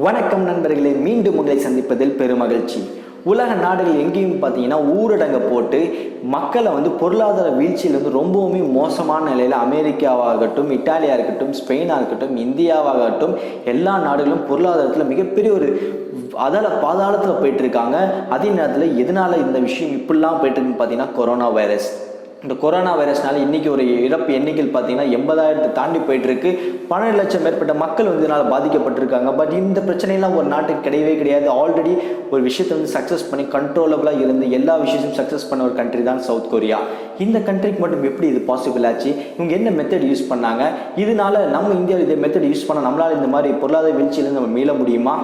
வணக்கம் நண்பர்களே, மீண்டும் உங்களை சந்திப்பதில் பெருமகிழ்ச்சி. உலக நாடுகள் எங்கேயும் பார்த்தீங்கன்னா ஊரடங்கை போட்டு மக்களை பொருளாதார வீழ்ச்சியில் ரொம்பவுமே மோசமான நிலையில் அமெரிக்காவாகட்டும், இட்டாலியாக இருக்கட்டும், ஸ்பெயினாக இருக்கட்டும், இந்தியாவாகட்டும், எல்லா நாடுகளும் பொருளாதாரத்தில் மிகப்பெரிய ஒரு பாதாளத்தில் போயிட்டு இருக்காங்க. அதே நேரத்தில் எதனால இந்த விஷயம் இப்படிலாம் போயிட்டு இருக்குன்னு பார்த்தீங்கன்னா கொரோனா வைரஸ். இந்த கொரோனா வைரஸ்னால இன்றைக்கி ஒரு இறப்பு எண்ணிக்கை பார்த்தீங்கன்னா 80,000 தாண்டி போயிட்டுருக்கு. 12 லட்சம் மேற்பட்ட மக்கள் இதனால் பாதிக்கப்பட்டிருக்காங்க. பட் இந்த பிரச்சனைலாம் ஒரு நாட்டுக்கு கிடையவே கிடையாது. ஆல்ரெடி ஒரு விஷயத்தை சக்ஸஸ் பண்ணி கண்ட்ரோலபிளாக இருந்து எல்லா விஷயத்தையும் சக்ஸஸ் பண்ண ஒரு கண்ட்ரி தான் சவுத் கொரியா. இந்த கண்ட்ரிக்கு மட்டும் எப்படி இது பாசிபிள் ஆச்சு? இவங்க என்ன மெத்தட் யூஸ் பண்ணாங்க? இதனால நம்ம இந்தியாவில் இதே மெத்தட் யூஸ் பண்ணால் நம்மளால் இந்த மாதிரி பொருளாதார வீழ்ச்சியிலேருந்து நம்ம மீள முடியுமா?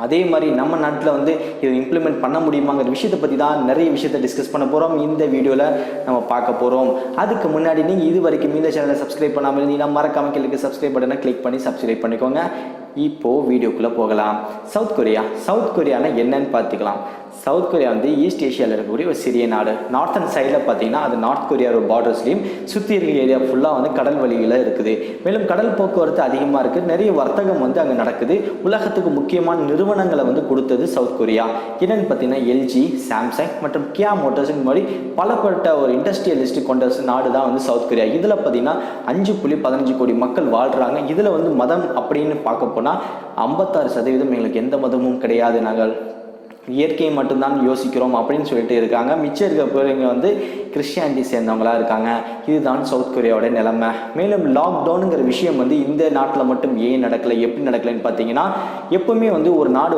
அதே மாதிரி நம்ம நாட்டில் இதை இம்ப்ளிமெண்ட் பண்ண முடியுமாங்கிற விஷயத்தை பற்றி தான் நிறைய விஷயத்தை டிஸ்கஸ் பண்ண போகிறோம். இந்த வீடியோவில் நம்ம பார்க்க போகிறோம். அதுக்கு முன்னாடி நீங்கள் இது வரைக்கும் இந்த சேனலை சப்ஸ்கிரைப் பண்ணாமல் இருந்தீங்கன்னா மறக்காம கிளிக்கு சப்ஸ்கிரைப் பட்டனை கிளிக் பண்ணி சப்ஸ்கிரைப் பண்ணிக்கோங்க. இப்போது வீடியோக்குள்ளே போகலாம். சவுத் கொரியானா என்னன்னு பார்த்துக்கலாம். சவுத் கொரியா ஈஸ்ட் ஏஷியாவில் இருக்கக்கூடிய ஒரு சிறிய நாடு. நார்த்தன் சைடில் பார்த்தீங்கன்னா அது நார்த் கொரியாவோட பார்டர்ஸ்லையும் சுற்றி இருக்கிற ஏரியா ஃபுல்லாக கடல் வழியில் இருக்குது. மேலும் கடல் போக்குவரத்து அதிகமாக இருக்குது. நிறைய வர்த்தகம் அங்கே நடக்குது. உலகத்துக்கு முக்கியமான நிறுவனங்களை கொடுத்தது சவுத் கொரியா. என்னென்னு பார்த்தீங்கன்னா எல்ஜி, சாம்சங் மற்றும் கியா மோட்டார்ஸுக்கு மாதிரி பலப்பட்ட ஒரு இண்டஸ்ட்ரியலிஸ்ட் கொண்ட நாடு தான் சவுத் கொரியா. இதில் பார்த்தீங்கன்னா 5.15 கோடி மக்கள் வாழ்கிறாங்க. இதில் மதம் அப்படின்னு பார்க்க போனால் 56% எங்களுக்கு எந்த மதமும் கிடையாது, நாங்கள் இயற்கையை மட்டும்தான் யோசிக்கிறோம் அப்படின்னு சொல்லிட்டு இருக்காங்க. மிச்சம் இருக்க பேருங்க கிறிஸ்டியானிட்டி சேர்ந்தவங்களா இருக்காங்க. இதுதான் சவுத் கொரியாவோட நிலைமை. மேலும் லாக்டவுனுங்கிற விஷயம் இந்த நாட்டில் மட்டும் ஏன் நடக்கலை, எப்படி நடக்கலைன்னு பார்த்தீங்கன்னா, எப்பவுமே ஒரு நாடு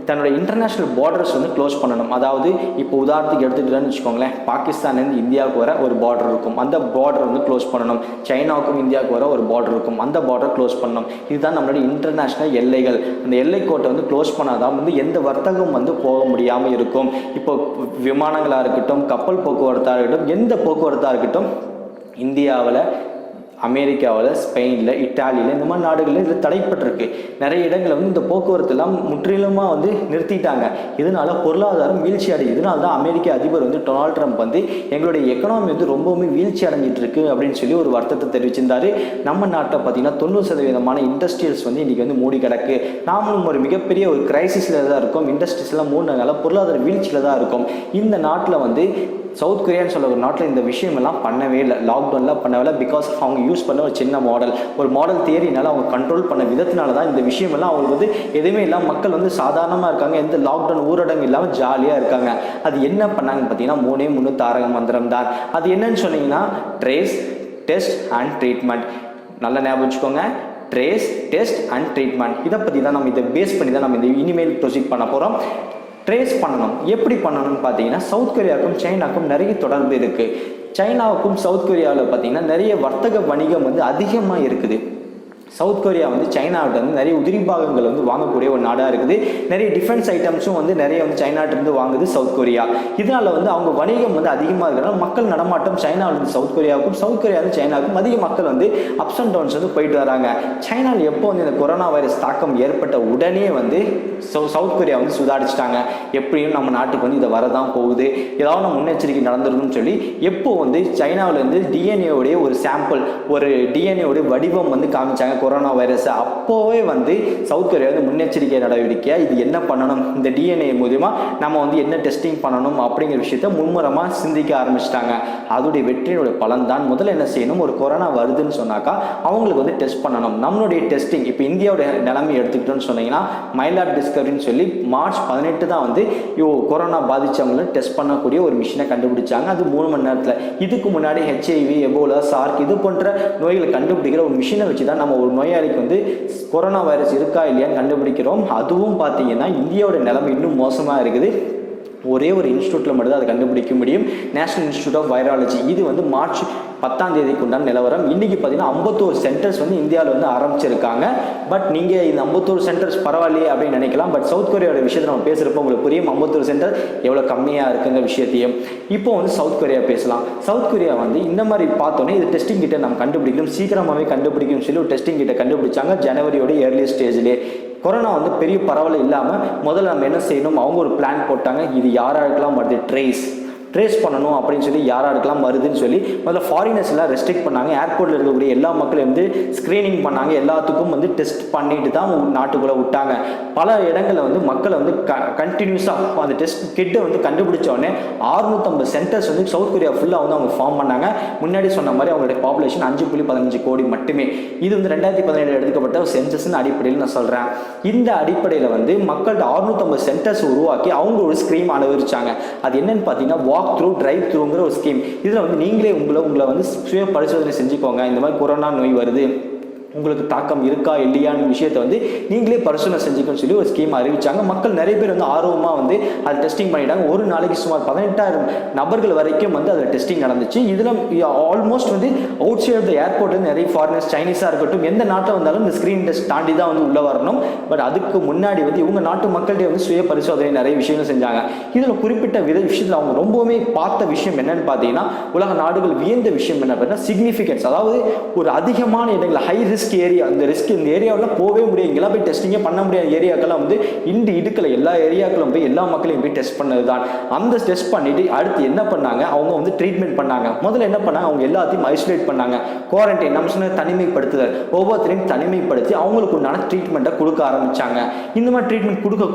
தன்னோட இன்டர்நேஷ்னல் பார்டர்ஸ் க்ளோஸ் பண்ணணும். அதாவது இப்போ உதாரணத்துக்கு எடுத்துக்கிட்டேன்னு வச்சுக்கோங்களேன், பாகிஸ்தான்லேருந்து இந்தியாவுக்கு வர ஒரு பார்டர் இருக்கும், அந்த பார்டர் க்ளோஸ் பண்ணணும். சைனாவுக்கும் இந்தியாவுக்கு வர ஒரு பார்டர் இருக்கும், அந்த பார்டர் க்ளோஸ் பண்ணணும். இதுதான் நம்மளுடைய இன்டர்நேஷ்னல் எல்லைகள். அந்த எல்லை கோட்டை க்ளோஸ் பண்ணாதான் எந்த வர்த்தகம் போக முடியாமல் இருக்கும். இப்போ விமானங்களாக இருக்கட்டும், கப்பல் போக்குவரத்தாக இருக்கட்டும், எந்த போக்குவரத்தாக இருக்கட்டும், இந்தியாவில், அமெரிக்காவில், ஸ்பெயினில், இட்டாலியில், இந்த மாதிரி நாடுகளில் இதில் தடைப்பட்டிருக்கு. நிறைய இடங்களில் இந்த போக்குவரத்து எல்லாம் முற்றிலுமாக நிறுத்திட்டாங்க. இதனால பொருளாதாரம் வீழ்ச்சி அடையுது. இதனால தான் அமெரிக்க அதிபர் டொனால்ட் ட்ரம்ப் எங்களுடைய எக்கனாமி ரொம்பவுமே வீழ்ச்சி அடைஞ்சிட்டு இருக்கு அப்படின்னு சொல்லி ஒரு வருத்தத்தை தெரிவிச்சிருந்தாரு. நம்ம நாட்டில் பார்த்தீங்கன்னா 90% இண்டஸ்ட்ரியல்ஸ் இன்றைக்கி மூடி கிடக்கு. நாமளும் ஒரு மிகப்பெரிய ஒரு கிரைசிஸில் தான் இருக்கோம். இண்டஸ்ட்ரீஸ்லாம் மூடினால பொருளாதார வீழ்ச்சியில் தான் இருக்கும். இந்த நாட்டில் சவுத் கொரியான்னு சொல்ல ஒரு நாட்டில் இந்த விஷயமெல்லாம் பண்ணவே இல்லை, லாக்டவுன்லாம் பண்ணவே இல்லை. பிகாஸ் ஆஃப் அவங்க யூஸ் பண்ண ஒரு சின்ன மாடல் தியரினால அவங்க கண்ட்ரோல் பண்ண விதத்தினால தான் இந்த விஷயமெல்லாம் அவங்களுக்கு எதுவுமே இல்லாமல் மக்கள் சாதாரணமாக இருக்காங்க. எந்த லாக்டவுன் ஊரடங்கு இல்லாமல் ஜாலியாக இருக்காங்க. அது என்ன பண்ணாங்கன்னு பார்த்தீங்கன்னா 3 தாரக மந்திரம் தான். அது என்னன்னு சொன்னீங்கன்னா ட்ரேஸ், டெஸ்ட் அண்ட் ட்ரீட்மெண்ட். நல்லா ஞாபகம் வச்சுக்கோங்க, ட்ரேஸ், டெஸ்ட் அண்ட் ட்ரீட்மெண்ட். இதை பற்றி தான் நம்ம இதை பேஸ் பண்ணி தான் நம்ம இந்த இனிமேல் ப்ரொசீட் பண்ண போகிறோம். ட்ரேஸ் பண்ணணும். எப்படி பண்ணணும்னு பார்த்தீங்கன்னா, சவுத் கொரியாவுக்கும் சைனாவுக்கும் நிறைய தொடர்பு இருக்குது. சைனாவுக்கும் சவுத் கொரியாவில் பார்த்தீங்கன்னா நிறைய வர்த்தக வணிகம் அதிகமாக இருக்குது. சவுத் கொரியா சைனாவிட்ட நிறைய உதிரி பாகங்கள் வாங்கக்கூடிய ஒரு நாடாக இருக்குது. நிறைய டிஃபென்ஸ் ஐட்டம்ஸும் நிறைய சைனாட்டிருந்து வாங்குது சவுத் கொரியா. இதனால் அவங்க வணிகம் அதிகமாக இருக்கிறனால மக்கள் நடமாட்டம் சைனாவிலிருந்து சவுத் கொரியாவுக்கும், சவுத் கொரியாவிலிருந்து சைனாவுக்கும் அதிக மக்கள் அப்ஸ் அண்ட் டவுன்ஸ் போயிட்டு வராங்க. சைனாவில் எப்போ இந்த கொரோனா வைரஸ் தாக்கம் ஏற்பட்ட உடனே சவுத் கொரியா சுதாரிச்சிட்டாங்க. எப்படியும் நம்ம நாட்டுக்கு இதை வரதான் போகுது, ஏதாவது முன்னெச்சரிக்கை நடந்துருக்குன்னு சொல்லி எப்போ சைனாவிலேருந்து டிஎன்ஏவுடைய ஒரு சாம்பிள், ஒரு டிஎன்ஏவுடைய வடிவம் காமிச்சாங்க கொரோனா வைரஸ். அப்போவே சவுத் கொரியா முன்னெச்சரிக்கை நடவடிக்கையா இது என்ன பண்ணணும், இந்த டிஎன்ஏ மூலமா நம்ம என்ன டெஸ்டிங் பண்ணணும் அப்படிங்கிற விஷயத்த மும்முரமாக சிந்திக்க ஆரம்பிச்சிட்டாங்க. அதோடைய வெற்றியினுடைய பலன் தான் முதல்ல என்ன செய்யணும், ஒரு கொரோனா வருதுன்னு சொன்னாக்கா அவங்களுக்கு டெஸ்ட் பண்ணணும். நம்மளுடைய டெஸ்டிங் இப்போ இந்தியாவுடைய நிலைமை எடுத்துக்கிட்டோன்னு சொன்னீங்கன்னா, மைலாட் டிஸ்கவரின்னு சொல்லி மார்ச் 18 தான் கொரோனா பாதிச்சவங்களை டெஸ்ட் பண்ணக்கூடிய ஒரு மிஷினை கண்டுபிடிச்சாங்க. அது 3 மணி நேரத்தில். இதுக்கு முன்னாடி ஹெச்ஐவி, எபோலா, சார்க் இது போன்ற நோய்களை கண்டுபிடிக்கிற ஒரு மிஷினை வச்சு தான் நம்ம ஒரு நோயாளிக்கு கொரோனா வைரஸ் இருக்கா இல்லையான்னு கண்டுபிடிக்கிறோம். அதுவும் பார்த்தீங்கன்னா இந்தியாவோட நிலைமை இன்னும் மோசமாக இருக்குது. ஒரே ஒரு இன்ஸ்டியூட்டில் மட்டும் தான் அதை கண்டுபிடிக்க முடியும், நேஷனல் இன்ஸ்டியூட் ஆஃப் வைராலஜி. இது மார்ச் 10 உண்டான நிலவரம். இன்றைக்கி பார்த்தீங்கன்னா 51 சென்டர்ஸ் இந்தியாவில் ஆரம்பிச்சிருக்காங்க. பட் நீங்கள் இந்த 51 சென்டர்ஸ் பரவாயில்லையே அப்படின்னு நினைக்கலாம். பட் சவுத் கொரியாவோட விஷயத்தை நம்ம பேசுகிறப்போ உங்களுக்கு புரியும் 51 சென்டர் எவ்வளோ கம்மியாக இருக்குங்கிற விஷயத்தையும். இப்போ சவுத் கொரியா பேசலாம். சவுத் கொரியா இந்த மாதிரி பார்த்தோன்னே இது டெஸ்டிங் கிட்ட நம்ம கண்டுபிடிக்கணும், சீக்கிரமாகவே கண்டுபிடிக்கணும்னு சொல்லி ஒரு டெஸ்டிங் கிட்ட கண்டுபிடிச்சாங்க ஜனவரியோட ஏர்லி ஸ்டேஜ்லேயே. கொரோனா பெரிய பரவல் இல்லாமல் முதல்ல நம்ம என்ன செய்யணும், அவங்க ஒரு பிளான் போட்டாங்க. இது யாராருக்கெல்லாம் வருது, ட்ரேஸ் ட்ரேஸ் பண்ணணும் அப்படின்னு சொல்லி யாராருக்கெல்லாம் வருதுன்னு சொல்லி முதல்ல ஃபாரினர்ஸ் எல்லாம் ரெஸ்ட்ரிக்ட் பண்ணாங்க. ஏர்போர்ட்டில் இருக்கக்கூடிய எல்லா மக்களையும் வந்து ஸ்க்ரீனிங் பண்ணாங்க. எல்லாத்துக்கும் வந்து டெஸ்ட் பண்ணிட்டு தான் நாட்டுக்குள்ளே விட்டாங்க. பல இடங்களில் வந்து மக்களை வந்து கண்டினியூஸாக அந்த டெஸ்ட் கிட்டை வந்து கண்டுபிடிச்ச உடனே 650 சென்டர்ஸ் வந்து சவுத் கொரியா ஃபுல்லாக வந்து அவங்க ஃபார்ம் பண்ணாங்க. முன்னாடி சொன்ன மாதிரி அவங்களுடைய பாப்புலேஷன் 5.15 கோடி மட்டுமே. இது வந்து 2017 எடுக்கப்பட்ட சென்சஸின் அடிப்படையில் நான் சொல்கிறேன். இந்த அடிப்படையில் வந்து மக்கள்கிட்ட 650 சென்டர்ஸ் உருவாக்கி அவங்க ஒரு ஸ்கீம் அனுபவிச்சாங்க. அது என்னன்னு பார்த்தீங்கன்னா வாக் த்ரூ டிரைவ் த்ரூங்கிற ஒரு ஸ்கீம். இதில் வந்து நீங்களே உங்களை வந்து சுய பரிசோதனை செஞ்சுக்கோங்க. இந்த மாதிரி கொரோனா நோய் வருது, உங்களுக்கு தாக்கம் இருக்கா இல்லையான்னு விஷயத்தை வந்து நீங்களே பரிசோதனை செஞ்சுக்கணும்னு சொல்லி ஒரு ஸ்கீம் அறிவிச்சாங்க. மக்கள் நிறைய பேர் வந்து ஆர்வமாக வந்து அது டெஸ்டிங் பண்ணிட்டாங்க. ஒரு நாளைக்கு சுமார் 18,000 நபர்கள் வரைக்கும் வந்து அதில் டெஸ்டிங் நடந்துச்சு. இதில் ஆல்மோஸ்ட் வந்து outside of the airport வந்து நிறைய ஃபாரினர்ஸ், சைனீஸாக இருக்கட்டும், எந்த நாட்டை வந்தாலும் இந்த ஸ்க்ரீன் டெஸ்ட் தாண்டி தான் வந்து உள்ளே வரணும். பட் அதுக்கு முன்னாடி வந்து இவங்க நாட்டு மக்கள்கிட்ட வந்து சுய பரிசோதனை நிறைய விஷயங்கள் செஞ்சாங்க. இதில் குறிப்பிட்ட விஷயத்தில் அவங்க ரொம்பவுமே பார்த்த விஷயம் என்னன்னு பார்த்தீங்கன்னா, உலக நாடுகள் வியந்த விஷயம் என்ன பார்த்தீங்கன்னா சிக்னிஃபிகன்ஸ். அதாவது ஒரு அதிகமான இடங்கள் ஹை ரிஸ்க் ஏரியா, இந்த ஏரியாவில் போகவே முடியாது, இங்கெல்லாம் போய் டெஸ்டிங்கே பண்ண முடியாத ஏரியாக்கெல்லாம் வந்து இடுக்கல எல்லா ஏரியாக்களும் போய் எல்லா மக்களையும் போய் டெஸ்ட் பண்ணது தான். அந்த டெஸ்ட் பண்ணிட்டு அடுத்து என்ன பண்ணாங்க, அவங்க வந்து ட்ரீட்மெண்ட் பண்ணாங்க. முதல்ல என்ன பண்ணாங்க, அவங்க எல்லாத்தையும் ஐசோலேட் பண்ணாங்க. குவாரண்டைன் நம்ம சொன்ன தனிமைப்படுத்துதல், ஒவ்வொருத்தரையும் தனிமைப்படுத்தி அவங்களுக்கு உண்டான ட்ரீட்மெண்ட்டை கொடுக்க ஆரம்பிச்சாங்க. இந்த மாதிரி ட்ரீட்மெண்ட்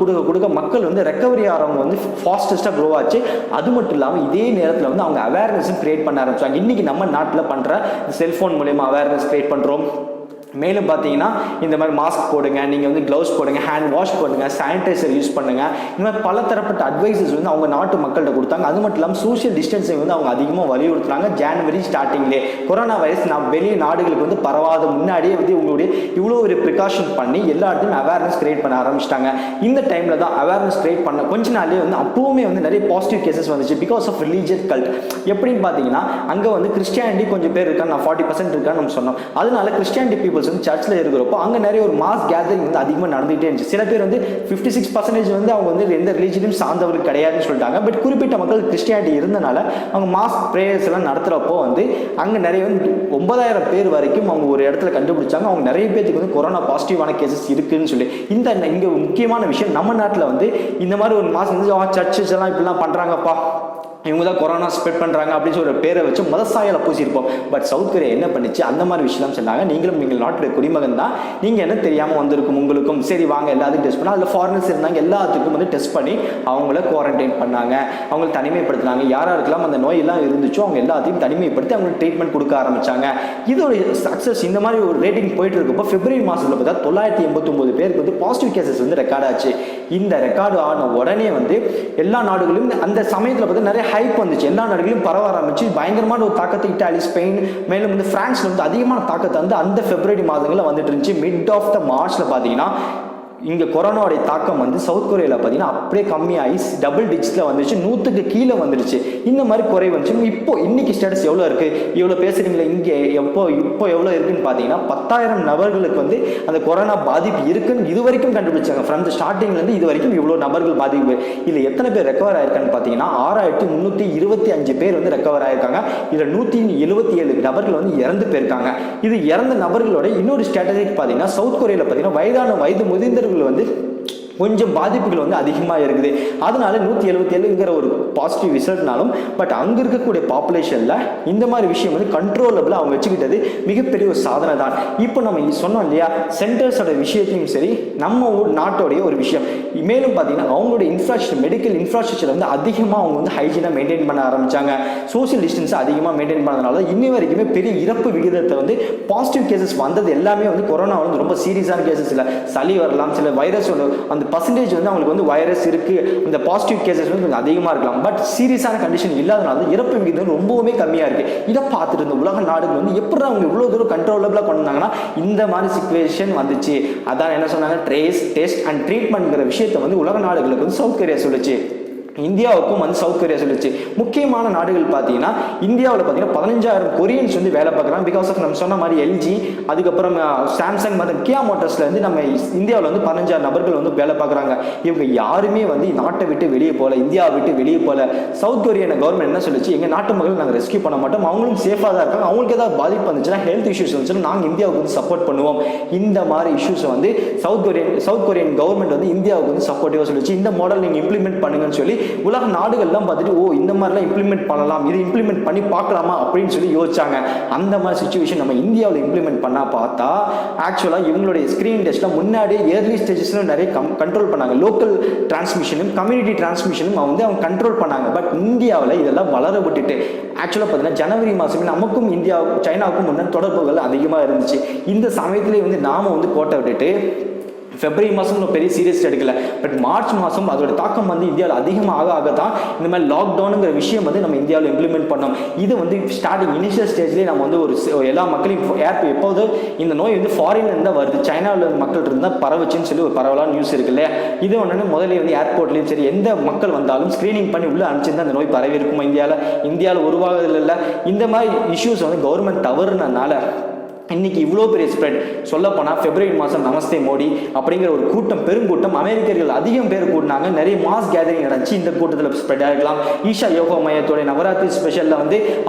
கொடுக்க மக்கள் வந்து ரெக்கவரி ஆகிறவங்க வந்து ஃபாஸ்டஸ்ட்டாக க்ரோ ஆச்சு. அது மட்டும் இல்லாமல் இதே நேரத்தில் வந்து அவங்க அவேர்னஸும் கிரியேட் பண்ண ஆரம்பிச்சாங்க. இன்னைக்கு நம்ம நாட்டில் பண்ணுற செல்ஃபோன் மூலயமா அவேர்னஸ் கிரியேட் பண்ணுறோம். மேலும் பார்த்தீங்கன்னா இந்த மாதிரி மாஸ்க் போடுங்க, நீங்கள் வந்து க்ளவுஸ் போடுங்க, ஹேண்ட் வாஷ் பண்ணுங்க, சானிடைசர் யூஸ் பண்ணுங்க, இந்த மாதிரி பல தரப்பட்ட அட்வைசஸ் வந்து அவங்க நாட்டு மக்கள்கிட்ட கொடுத்தாங்க. அது மட்டும் இல்லாமல் சோஷியல் டிஸ்டன்சிங் வந்து அவங்க அதிகமாக வலியுறுத்துறாங்க. ஜனவரி ஸ்டார்டிங்லேயே கொரோனா வைரஸ் வெளியே நாடுகளுக்கு வந்து பரவாத முன்னாடியே வந்து இவங்களுடைய இவ்வளோ ஒரு ப்ரிகாஷன் பண்ணி எல்லா இடத்துலையும் அவேர்னஸ் கிரியேட் பண்ண ஆரம்பிச்சிட்டாங்க. இந்த டைமில் தான் அவேர்னஸ் கிரியேட் பண்ண கொஞ்ச நாள்லேயே வந்து அப்போவுமே வந்து நிறைய பாசிட்டிவ் கேசஸ் வந்துச்சு பிகாஸ் ஆஃப் ரிலீஜியஸ் கல்ட். எப்படின்னு பார்த்தீங்கன்னா அங்கே வந்து கிறிஸ்டியானிட்டி கொஞ்சம் பேர் இருக்காங்க, நான் 40% இருக்கான்னு நம்ம சொன்னோம். அதனால கிறிஸ்டியானிட்டி பீப்புள்ஸ் வந்து சர்ச்சில் இருக்கிறப்போ அங்கே நிறைய ஒரு மாஸ் கேதரிங் வந்து அதிகமாக நடந்துகிட்டே இருந்துச்சு. சில பேர் வந்து 56% வந்து அவங்க வந்து எந்த ரிலீஜனும் சார்ந்தவர்கள் கிடையாதுன்னு சொல்லிட்டாங்க. பட் குறிப்பிட்ட மக்கள் கிறிஸ்டியானிட்டி இருந்தனால அவங்க மாஸ் ப்ரேயர்ஸ் எல்லாம் நடத்துகிறப்போ வந்து அங்கே நிறைய வந்து 9,000 பேர் வரைக்கும் அவங்க ஒரு இடத்துல கண்டுபிடிச்சாங்க. அவங்க நிறைய பேருக்கு வந்து கொரோனா பாசிட்டிவான கேசஸ் இருக்குன்னு சொல்லி. இங்கே முக்கியமான விஷயம், நம்ம நாட்டில் வந்து இந்த மாதிரி ஒரு மாஸ் வந்து சர்ச்சஸ் எல்லாம் இப்படிலாம் பண்ணுறாங்கப்பா, இவங்க தான் கொரோனா ஸ்ப்ரெட் பண்ணுறாங்க அப்படின்னு சொல்லி ஒரு பேரை வச்சு மதசாயலை பூசியிருப்போம். பட் சவுத் கொரியா என்ன பண்ணிச்சு, அந்த மாதிரி விஷயம் சொன்னாங்க. நீங்கள் நாட்டுடைய குடிமகன் தான், நீங்கள் என்ன தெரியாமல் வந்திருக்கும் உங்களுக்கும், சரி வாங்க எல்லாத்துக்கும் டெஸ்ட் பண்ணால் அதில் ஃபாரினர்ஸ் இருந்தாங்க, எல்லாத்துக்கும் வந்து டெஸ்ட் பண்ணி அவங்கள குவாரண்டைன் பண்ணாங்க, அவங்களை தனிமைப்படுத்தினாங்க. யாராருக்கெல்லாம் அந்த நோயெல்லாம் இருந்துச்சோ அவங்க எல்லாத்தையும் தனிமைப்படுத்தி அவங்களுக்கு ட்ரீட்மெண்ட் கொடுக்க ஆரம்பிச்சாங்க. இதோட சக்ஸஸ் இந்த மாதிரி ஒரு ரேட்டிங் போயிட்டு இருக்கப்போ பிப்ரவரி மாதத்தில் பார்த்தா 989 பேருக்கு வந்து பாசிட்டிவ் கேசஸ் வந்து ரெக்கார்ட் ஆச்சு. இந்த ரெக்கார்டு ஆன உடனே வந்து எல்லா நாடுகளும் அந்த சமயத்தில் பார்த்தா நிறைய ஹைப் வந்துச்சு, எல்லா நாடுகளையும் பரவ ஆரம்பிச்சு பயங்கரமான ஒரு தாக்கத்தை இட்டாலி, ஸ்பெயின், மேலும் வந்து பிரான்ஸ்ல வந்து அதிகமான தாக்கத்தை வந்து அந்த பிப்ரவரி மாதங்களில் வந்துட்டு இருந்துச்சு. மிட் ஆஃப் த மார்ச்ல பார்த்தீங்கன்னா இங்கே கொரோனாவுடைய தாக்கம் வந்து சவுத் கொரியாவில் பார்த்தீங்கன்னா அப்படியே கம்மியாகி டபுள் டிஜிட்டில் வந்துருச்சு, 100க்கு கீழே வந்துடுச்சு. இந்த மாதிரி குறை வந்துச்சு. இப்போ இன்னைக்கு ஸ்டேட்டஸ் எவ்வளோ இருக்குது, இவ்வளோ பேசுகிறீங்களே, இங்கே இப்போ எவ்வளோ இருக்குன்னு பார்த்தீங்கன்னா 10,000 நபர்களுக்கு வந்து அந்த கொரோனா பாதிப்பு இருக்குன்னு இது வரைக்கும் கண்டுபிடிச்சாங்க. ஃப்ரம் த ஸ்டார்டிங்லேருந்து இது வரைக்கும் இவ்வளோ நபர்கள் பாதிப்பு. இதில் எத்தனை பேர் ரெக்கவர் ஆயிருக்கான்னு பார்த்தீங்கன்னா 6,325 பேர் வந்து ரெக்கவர் ஆயிருக்காங்க. இதில் 177 நபர்கள் வந்து இறந்து போயிருக்காங்க. இது இறந்த நபர்களோட இன்னொரு ஸ்ட்ராட்டஜிக் பார்த்தீங்கன்னா சவுத் கொரியாவில் பார்த்தீங்கன்னா வயது முதிர்ந்தவர்கள் வந்து கொஞ்சம் பாதிப்புகள் வந்து அதிகமாக இருக்குது. அதனால 177ங்கிற ஒரு பாசிட்டிவ் ரிசல்ட்னாலும் பட் அங்கே இருக்கக்கூடிய பாப்புலேஷனில் இந்த மாதிரி விஷயம் வந்து கண்ட்ரோலபிளாக அவங்க வச்சுக்கிட்டது மிகப்பெரிய ஒரு சாதனை தான். இப்போ நம்ம சொன்னோம் இல்லையா, சென்டர்ஸோட விஷயத்தையும் சரி நம்ம நாட்டோடைய ஒரு விஷயம். மேலும் பார்த்தீங்கன்னா அவங்களோட மெடிக்கல் இன்ஃப்ராஸ்ட்ரக்சர் வந்து அதிகமாக அவங்க வந்து ஹைஜீனாக மெயின்டைன் பண்ண ஆரம்பித்தாங்க. சோஷியல் டிஸ்டன்ஸை அதிகமாக மெயின்டைன் பண்ணதுனால இன்னி வரைக்குமே பெரிய இறப்பு விகிதத்தை வந்து பாசிட்டிவ் கேசஸ் வந்தது எல்லாமே வந்து கொரோனா வந்து ரொம்ப சீரியஸான கேசஸ் இல்லை. சளி வரலாம், சில வைரஸ் அந்த பர்சன்டேஜ் வந்து அவங்களுக்கு வந்து வைரஸ் இருக்கு, இந்த பாசிட்டிவ் கேசஸ் வந்து கொஞ்சம் அதிகமாக இருக்கலாம். பட் சீரியஸான கண்டிஷன் இல்லாதனால இறப்பு விகிதம் ரொம்பவுமே கம்மியாக இருக்கு. இதை பார்த்துட்டு இருந்த உலக நாடுகள் வந்து எப்படி அவங்க இவ்வளோ தூரம் கண்ட்ரோலபிளாக கொண்டு வந்தாங்கன்னா இந்த மாதிரி சிச்சுவேஷன் வந்துச்சு. அதான் என்ன சொன்னாங்க, ட்ரேஸ், டெஸ்ட் அண்ட் ட்ரீட்மெண்ட்ங்கிற விஷயத்தை வந்து உலக நாடுகளுக்கு வந்து சவுத் கொரியா சொல்லுச்சு. இந்தியாவுக்கும் வந்து சவுத் கொரியா சொல்லிச்சு. முக்கியமான நாடுகள் பார்த்தீங்கன்னா இந்தியாவில் பார்த்தீங்கன்னா 15,000 கொரியன்ஸ் வந்து வேலை பார்க்குறாங்க. பிகாஸ் ஆஃப் நம்ம சொன்ன மாதிரி எல்ஜி, அதுக்கப்புறம் சாம்சங் மற்றும் கியா மோட்டர்ஸ்லேருந்து நம்ம இந்தியாவில் வந்து 15,000 நபர்கள் வந்து வேலை பார்க்குறாங்க. இவங்க யாருமே வந்து நாட்டை விட்டு வெளியே போகல, இந்தியாவை விட்டு வெளியே போகல. சவுத் கொரியா கவர்மெண்ட் என்ன சொல்லிச்சு, எங்கள் நாட்டு மக்கள் நாங்கள் ரெஸ்கியூ பண்ண மாட்டோம், அவங்களும் சேஃபாக தான் இருக்காங்க, அவங்களுக்கு ஏதாவது பாதிப்பு வந்துச்சுன்னா ஹெல்த் இஷ்யூஸ் வந்துச்சுன்னா நாங்கள் இந்தியாவுக்கு வந்து சப்போர்ட் பண்ணுவோம். இந்த மாதிரி இஷ்யூஸை வந்து சவுத் கொரியன் கவர்மெண்ட் வந்து இந்தியாவுக்கு வந்து சப்போர்ட்டிவாக சொல்லிச்சு. இந்த மாடல் நீங்கள் இம்ப்ளிமெண்ட் பண்ணுங்கன்னு சொல்லி உலக நாடுகள்லாம் பார்த்துட்டு இந்த மாதிரிலாம் இம்ப்ளிமெண்ட் பண்ணலாம், இது இம்ப்ளிமெண்ட் பண்ணி பார்க்கலாமா அப்படின்னு சொல்லி யோசிச்சாங்க. அந்த மாதிரி சுச்சுவேஷன் நம்ம இந்தியாவில் இம்ப்ளிமெண்ட் பண்ணா பார்த்தா ஆக்சுவலாக இவங்களுடைய ஸ்க்ரீன் டெஸ்ட்லாம் முன்னாடியே ஏர்லி ஸ்டேஜஸ்ல நிறைய கண்ட்ரோல் பண்ணாங்க. லோக்கல் டிரான்ஸ்மிஷனும் கம்யூனிட்டி டிரான்ஸ்மிஷனும் அவங்க கண்ட்ரோல் பண்ணாங்க. பட் இந்தியாவில் இதெல்லாம் வளர விட்டுட்டு ஆக்சுவலாக பார்த்தீங்கன்னா ஜனவரி மாதமே நமக்கும் இந்தியா சைனாவுக்கும் முன்னாடி தொடர்புகள் அதிகமாக இருந்துச்சு. இந்த சமயத்திலே நாம கோட்டை விட்டுட்டு பிப்ரவரி மாதம் பெரிய சீரியஸ் எடுக்கல. பட் மார்ச் மாதம் அதோட தாக்கம் இந்தியாவில் அதிகமாக ஆக தான் இந்த மாதிரி லாக்டவுனுங்கிற விஷயம் நம்ம இந்தியாவில் இம்ப்ளிமெண்ட் பண்ணோம். இது ஸ்டார்டிங் இனிஷியல் ஸ்டேஜ்லேயே நம்ம ஒரு எல்லா மக்களையும் எப்போது இந்த நோய் ஃபாரின்ல இருந்தால் வருது, சைனாவில் மக்கள் இருந்தால் பரவச்சுன்னு சொல்லி ஒரு பரவலான நியூஸ் இருக்கு இல்லையா. இது ஒன்று முதல்ல ஏர்போர்ட்லேயும் சரி எந்த மக்கள் வந்தாலும் ஸ்க்ரீனிங் பண்ணி உள்ளே அனுப்பிச்சிருந்தா அந்த நோய் பரவி இருக்குமா இந்தியாவில் உருவாகுதில்ல இல்லை. இந்த மாதிரி இஷ்யூஸ் கவர்மெண்ட் தவறுனால இன்னைக்கு இவ்வளோ பெரிய ஸ்ப்ரெட். சொல்லப்போனால் பிப்ரவரி மாதம் நமஸ்தே மோடி அப்படிங்கிற ஒரு கூட்டம், பெருங்கூட்டம், அமெரிக்கர்கள் அதிகம் பேர் கூட்டினாங்க. நிறைய மாஸ் கேதரிங் நடந்துச்சு. இந்த கூட்டத்தில் ஸ்ப்ரெட் ஆகிருக்கலாம். ஈஷா யோகா மையத்தோட நவராத்திரி ஸ்பெஷலில்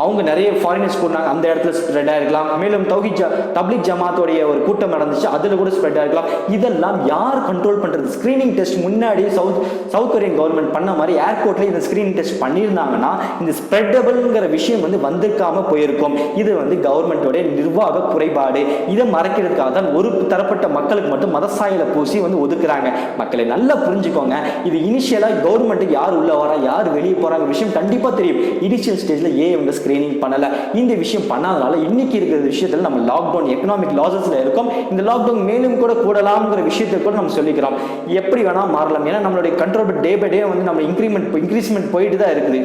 அவங்க நிறைய ஃபாரினர்ஸ் கூட்டினாங்க, அந்த இடத்துல ஸ்ப்ரெட் ஆகிருக்கலாம். மேலும் தப்லிக் ஜமாத்தோடைய ஒரு கூட்டம் நடந்துச்சு, அதில் கூட ஸ்ப்ரெட் ஆகிருக்கலாம். இதெல்லாம் யார் கண்ட்ரோல் பண்ணுறது? ஸ்க்ரீனிங் டெஸ்ட் முன்னாடி சவுத் கொரியன் கவர்மெண்ட் பண்ண மாதிரி ஏர்போர்ட்டில் இந்த ஸ்க்ரீனிங் டெஸ்ட் பண்ணியிருந்தாங்கன்னா இந்த ஸ்ப்ரெட்டபிள்ங்கிற விஷயம் வந்திருக்காம போயிருக்கும். இது கவர்மெண்டோடைய நிர்வாக குறை குறைபாடு. இதை மறைக்கிறதுக்காக தான் ஒரு தரப்பட்ட மக்களுக்கு மட்டும் மதசாயலை பூசி ஒதுக்குறாங்க. மக்களை நல்லா புரிஞ்சுக்கோங்க. இது இனிஷியலா கவர்மெண்ட் யார் உள்ள வரா யார் வெளியே போறாங்க விஷயம் கண்டிப்பா தெரியும். இனிஷியல் ஸ்டேஜ்ல இவங்க ஸ்கிரீனிங் பண்ணல. இந்த விஷயம் பண்ணாதனால இன்னைக்கு இருக்கிற விஷயத்துல நம்ம லாக்டவுன் எக்கனாமிக் லாசஸ்ல இருக்கும். இந்த லாக்டவுன் மேலும் கூட கூடலாம்ங்கிற விஷயத்தை கூட நம்ம சொல்லிக்கிறோம். எப்படி வேணா மாறலாம். ஏன்னா நம்மளுடைய கண்ட்ரோல் டே பை டே நம்ம இன்க்ரீஸ்மெண்ட் போயிட்டு தான் இருக்குது.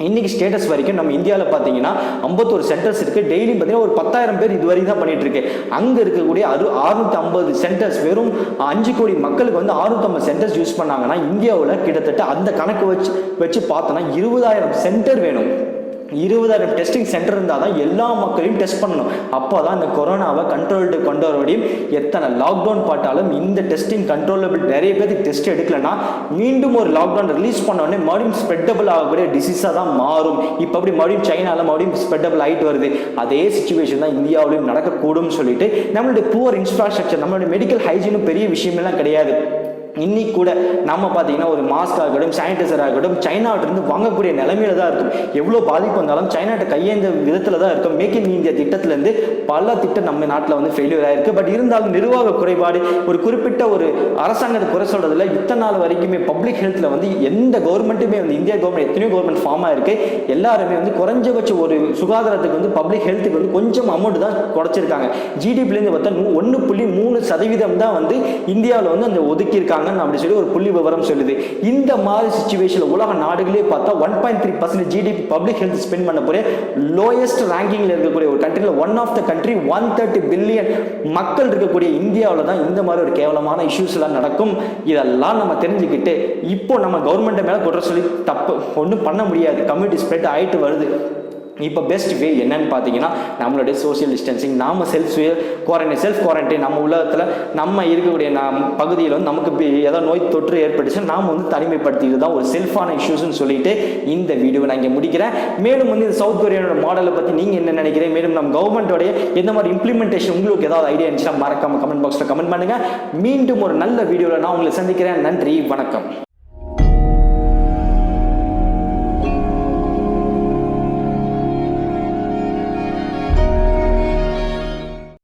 இன்னைக்கு ஸ்டேட்டஸ் வரைக்கும் நம்ம இந்தியாவில் பார்த்தீங்கன்னா 51 சென்டர்ஸ் இருக்கு. டெய்லியும் பார்த்தீங்கன்னா ஒரு 10,000 பேர் இதுவரை தான் பண்ணிட்டு இருக்கு. அங்கே இருக்கக்கூடிய 650 சென்டர்ஸ் வெறும் 5 கோடி மக்களுக்கு 650 சென்டர்ஸ் யூஸ் பண்ணாங்கன்னா இந்தியாவில் கிட்டத்தட்ட அந்த கணக்கு வச்சு பார்த்தோன்னா 20,000 சென்டர் வேணும். 20,000 டெஸ்டிங் சென்டர் இருந்தால் தான் எல்லா மக்களையும் டெஸ்ட் பண்ணணும். அப்போ தான் இந்த கொரோனாவை கண்ட்ரோல்டு கொண்டு வர முடியும். எத்தனை லாக்டவுன் பாட்டாலும் இந்த டெஸ்டிங் கண்ட்ரோலபிள் நிறைய பேருக்கு டெஸ்ட் எடுக்கலன்னா மீண்டும் ஒரு லாக்டவுன் ரிலீஸ் பண்ண உடனே மறுபடியும் ஸ்ப்ரெட்டபிள் ஆகக்கூடிய டிசீஸாக தான் மாறும். இப்போ அப்படி மறுபடியும் சைனாவில் மறுபடியும் ஸ்ப்ரெட்டபிள் ஆகிட்டு வருது. அதே சுச்சுவேஷன் தான் இந்தியாவிலையும் நடக்கக்கூடும் சொல்லிட்டு நம்மளுடைய புவர் இன்ஃப்ராஸ்ட்ரக்சர் நம்மளுடைய மெடிக்கல் ஹைஜீனும் பெரிய விஷயமெல்லாம் கிடையாது. இன்னைக்கு கூட நம்ம பார்த்தீங்கன்னா ஒரு மாஸ்க் ஆகட்டும் சானிடைசர் ஆகட்டும் சைனாவிலிருந்து வாங்கக்கூடிய நிலைமையில தான் இருக்கும். எவ்வளோ பாதிப்பு வந்தாலும் சைனாட்ட கையேந்த விதத்தில் தான் இருக்கும். மேக் இன் இந்தியா திட்டத்திலேருந்து பல திட்டம் நம்ம நாட்டில் ஃபெயிலியர் ஆயிருக்கு. பட் இருந்தாலும் நிர்வாக குறைபாடு ஒரு குறிப்பிட்ட ஒரு அரசாங்கத்தை குறை சொல்றதுல இத்தனை நாள் வரைக்குமே பப்ளிக் ஹெல்த்தில் எந்த கவர்மெண்ட்டுமே இந்தியா கவர்மெண்ட் எத்தனையோ கவர்மெண்ட் ஃபார்ம் ஆயிருக்கு. எல்லாருமே குறைஞ்சபட்ச ஒரு சுகாதாரத்துக்கு பப்ளிக் ஹெல்த்துக்கு கொஞ்சம் அமௌண்ட் தான் குறைச்சிருக்காங்க. ஜிடிபிலேருந்து பார்த்தா 1.3% தான் இந்தியாவில் அந்த ஒதுக்கியிருக்காங்க அப்படி சொல்லி ஒரு புள்ளி விவரம் சொல்லுது. இந்த மாதிரி சிச்சுவேஷன்ல உலக நாடுகளே பார்த்தா 1.3% ஜிடிபி பப்ளிக் ஹெல்த் ஸ்பெண்ட் பண்ண போற லோயஸ்ட் ரேங்கிங்ல இருக்கக்கூடிய ஒரு கண்ட்ரில one of the country 130 billion மக்கள் இருக்கக்கூடிய இந்தியாவில் தான் இந்த மாதிரி ஒரு கேவலமான இஷ்யூஸ் எல்லாம் நடக்கும். இதெல்லாம் நம்ம தெரிஞ்சுக்கிட்டு இப்போ நம்ம கவர்மெண்ட் மேல குற்றம் சொல்லி தப்பு ஒன்றும் பண்ண முடியாது. கம்யூனிட்டி ஸ்ப்ரெட் ஆயிட்டு வருது. இப்போ பெஸ்ட் வே என்னன்னு பார்த்தீங்கன்னா நம்மளுடைய சோசியல் டிஸ்டன்சிங், நாம செல்ஃப் குவாரண்டைன் நம்ம உலகத்தில் நம்ம இருக்கக்கூடிய பகுதியில் நமக்கு ஏதாவது நோய் தொற்று ஏற்பட்டுச்சு நாம் தனிமைப்படுத்திட்டு தான் ஒரு செல்ஃபான இஷ்யூஸ்ன்னு சொல்லிட்டு இந்த வீடியோவை நான் இங்கே முடிக்கிறேன். மேலும் இந்த சவுத் கொரியானோட மாடலை பற்றி நீங்கள் என்ன நினைக்கிறீங்க? மேலும் நம்ம கவர்மெண்ட்டோடைய எந்த மாதிரி இம்ப்ளிமெண்டேஷன் உங்களுக்கு ஏதாவது ஐடியா இருந்துச்சுன்னா மறக்காம கமெண்ட் பாக்ஸில் கமெண்ட் பண்ணுங்க. மீண்டும் ஒரு நல்ல வீடியோவில் நான் உங்களை சந்திக்கிறேன். நன்றி, வணக்கம்.